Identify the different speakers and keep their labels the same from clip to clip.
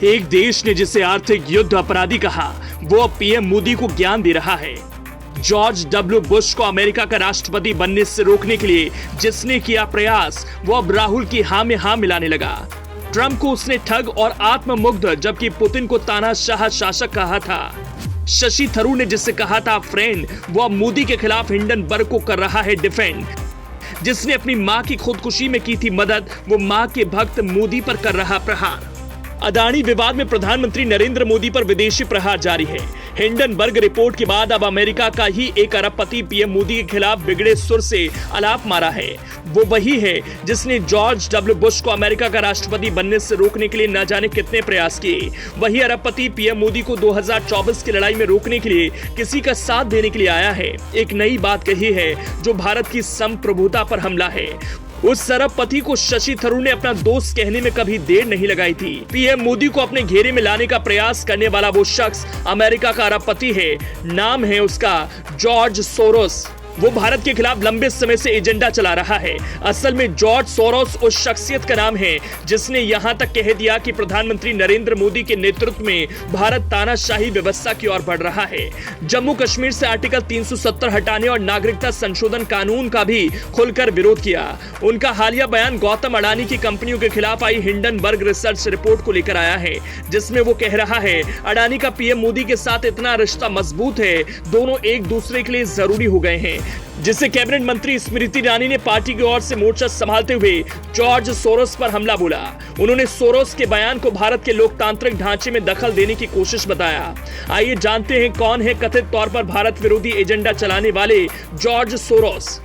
Speaker 1: एक देश ने जिसे आर्थिक युद्ध अपराधी कहा, वो अब पीएम मोदी को ज्ञान दे रहा है। जॉर्ज डब्ल्यू बुश को अमेरिका का राष्ट्रपति बनने से रोकने के लिए जिसने किया प्रयास, वो अब राहुल की हां में हां मिलाने लगा। ट्रंप को उसने ठग और आत्ममुग्ध, जबकि पुतिन को तानाशाह शासक कहा था। शशि थरूर ने जिससे कहा था फ्रेंड, वो अब मोदी के खिलाफ हिंडनबर्ग को कर रहा है डिफेंड। जिसने अपनी मां की खुदकुशी में की थी मदद, वो मां के भक्त मोदी पर कर रहा प्रहार। अदानी विवाद में प्रधानमंत्री नरेंद्र मोदी पर विदेशी प्रहार जारी है। हिंडनबर्ग रिपोर्ट के बाद अब अमेरिका का ही एक अरबपति पीएम मोदी के खिलाफ बिगड़े सुर से आलाप मारा है। वो वही है जिसने जॉर्ज डब्ल्यू बुश को अमेरिका का राष्ट्रपति बनने से रोकने के लिए न जाने कितने प्रयास किए। वही अरबपति पीएम मोदी को 2024 की लड़ाई में रोकने के लिए किसी का साथ देने के लिए आया है। एक नई बात कही है जो भारत की संप्रभुता पर हमला है। उस अरबपति को शशि थरूर ने अपना दोस्त कहने में कभी देर नहीं लगाई थी। पीएम मोदी को अपने घेरे में लाने का प्रयास करने वाला वो शख्स अमेरिका का अरबपति है। नाम है उसका जॉर्ज सोरोस। वो भारत के खिलाफ लंबे समय से एजेंडा चला रहा है। असल में जॉर्ज सोरोस उस शख्सियत का नाम है जिसने यहां तक कह दिया कि प्रधानमंत्री नरेंद्र मोदी के नेतृत्व में भारत तानाशाही व्यवस्था की ओर बढ़ रहा है। जम्मू कश्मीर से आर्टिकल 370 हटाने और नागरिकता संशोधन कानून का भी खुलकर विरोध किया। उनका हालिया बयान गौतम अडानी की कंपनियों के खिलाफ आई हिंडनबर्ग रिसर्च रिपोर्ट को लेकर आया है, जिसमें वो कह रहा है अडानी का पीएम मोदी के साथ इतना रिश्ता मजबूत है, दोनों एक दूसरे के लिए जरूरी हो गए हैं। जिससे कैबिनेट मंत्री स्मृति ईरानी ने पार्टी की ओर से मोर्चा संभालते हुए जॉर्ज सोरोस पर हमला बोला। उन्होंने सोरोस के बयान को भारत के लोकतांत्रिक ढांचे में दखल देने की कोशिश बताया। आइए जानते हैं कौन है कथित तौर पर भारत विरोधी एजेंडा चलाने वाले जॉर्ज सोरोस।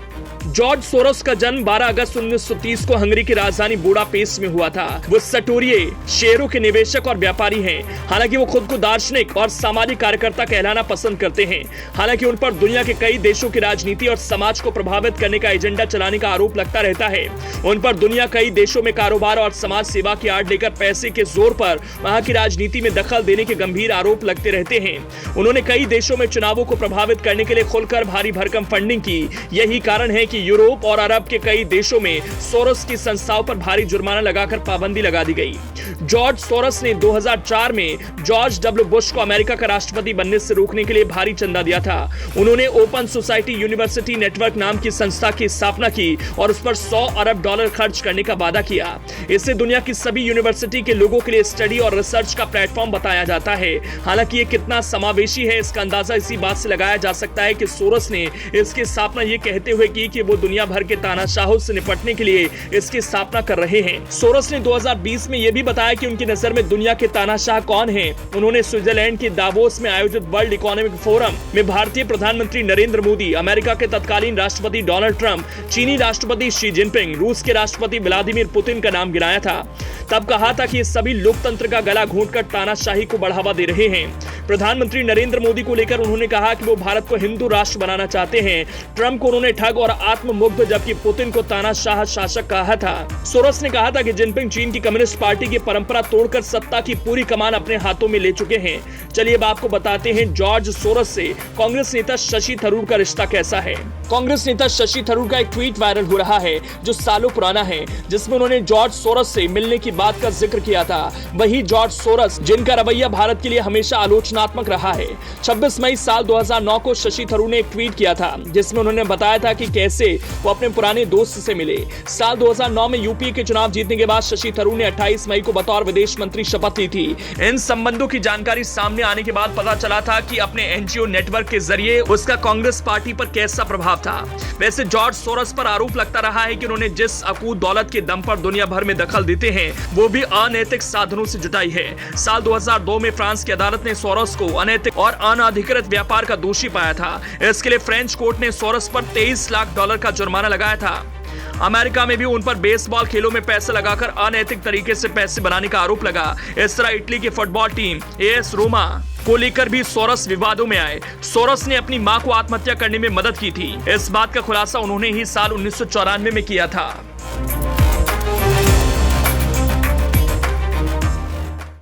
Speaker 1: जॉर्ज सोरोस का जन्म 12 अगस्त 1930 को हंगरी की राजधानी बुडापेस्ट में हुआ था। वो सटोरिये, शेयरों के निवेशक और व्यापारी हैं। हालांकि वो खुद को दार्शनिक और सामाजिक कार्यकर्ता कहलाना पसंद करते हैं। हालांकि उन पर दुनिया के कई देशों की राजनीति और समाज को प्रभावित करने का एजेंडा चलाने का आरोप लगता रहता है। उन पर दुनिया कई देशों में कारोबार और समाज सेवा की आड़ लेकर पैसे के जोर पर वहां की राजनीति में दखल देने के गंभीर आरोप लगते रहते हैं। उन्होंने कई देशों में चुनावों को प्रभावित करने के लिए खुलकर भारी भरकम फंडिंग की। यही कारण है कि यूरोप और अरब के कई देशों में सोरोस की संस्थाओं पर भारी जुर्माना लगाकर पाबंदी लगा दी गई। जॉर्ज सोरोस ने 2004 में जॉर्ज डब्ल्यू बुश को अमेरिका का राष्ट्रपति बनने से रोकने के लिए भारी चंदा दिया था। उन्होंने ओपन सोसाइटी यूनिवर्सिटी नेटवर्क नाम की संस्था की स्थापना की और उस पर $100 अरब खर्च करने का वादा किया। इसे दुनिया की सभी यूनिवर्सिटी के लोगों के लिए स्टडी और रिसर्च का प्लेटफॉर्म बताया जाता है। हालांकि ये कितना समावेशी है, इसका अंदाजा इसी बात से लगाया जा सकता है कि सोरोस ने इसकी स्थापना ये कहते हुए की कि वो दुनिया भर के तानाशाहों से निपटने के लिए इसकी स्थापना कर रहे हैं। सोरोस ने 2020 में यह भी बताया कि उनकी नजर में दुनिया के तानाशाह कौन हैं। उन्होंने स्विट्जरलैंड के दावोस में आयोजित वर्ल्ड इकोनॉमिक फोरम में भारतीय प्रधानमंत्री नरेंद्र मोदी, अमेरिका के तत्कालीन राष्ट्रपति डोनाल्ड ट्रंप, चीनी राष्ट्रपति शी जिनपिंग, रूस के राष्ट्रपति व्लादिमीर पुतिन का नाम गिनाया था। तब कहा था कि ये सभी लोकतंत्र का गला घोंटकर तानाशाही को बढ़ावा दे रहे हैं। प्रधानमंत्री नरेंद्र मोदी को लेकर उन्होंने कहा कि वो भारत को हिंदू राष्ट्र बनाना चाहते हैं। ट्रंप को उन्होंने ठग और आत्ममुग्ध, जबकि पुतिन को तानाशाह शासक कहा था। सोरोस ने कहा था कि जिनपिंग चीन की कम्युनिस्ट पार्टी की परंपरा तोड़कर सत्ता की पूरी कमान अपने हाथों में ले चुके हैं। चलिए अब आपको बताते हैं जॉर्ज सोरोस से कांग्रेस नेता शशि थरूर का रिश्ता कैसा है। कांग्रेस नेता शशि थरूर का एक ट्वीट वायरल हो रहा है जो सालों पुराना है, जिसमें उन्होंने जॉर्ज सोरोस से मिलने की बात का जिक्र किया था। वही जॉर्ज सोरोस जिनका रवैया भारत के लिए हमेशा आलोचनात्मक रहा है। 26 मई साल 2009 को शशि थरूर ने एक ट्वीट किया था जिसमें उन्होंने बताया था कि कैसे वो अपने पुराने दोस्त से मिले। साल 2009 में यूपी के चुनाव जीतने के बाद शशि थरूर ने 28 मई को बतौर विदेश मंत्री शपथ ली थी। इन संबंधों की जानकारी सामने आने के बाद पता चला था कि अपने एनजीओ नेटवर्क के जरिए उसका कांग्रेस पार्टी पर कैसा प्रभाव था। वैसे जॉर्ज सोरोस पर आरोप लगता रहा है कि उन्होंने जिस अकूत दौलत के दम पर दुनिया भर में दखल देते हैं वो भी अनैतिक साधनों से जुटाई है। साल 2002 में फ्रांस की अदालत ने सोरोस को अनैतिक और अनधिकृत व्यापार का दोषी पाया था। इसके लिए फ्रेंच कोर्ट ने सोरोस पर $23 लाख का जुर्माना लगाया था। अमेरिका में भी उन पर बेसबॉल खेलों में पैसे लगाकर अनैतिक तरीके से पैसे बनाने का आरोप लगा। इस तरह इटली की फुटबॉल टीम AS रोमा को लेकर भी सोरोस विवादों में आए। सोरोस ने अपनी मां को आत्महत्या करने में मदद की थी। इस बात का खुलासा उन्होंने ही साल 1994 में किया था।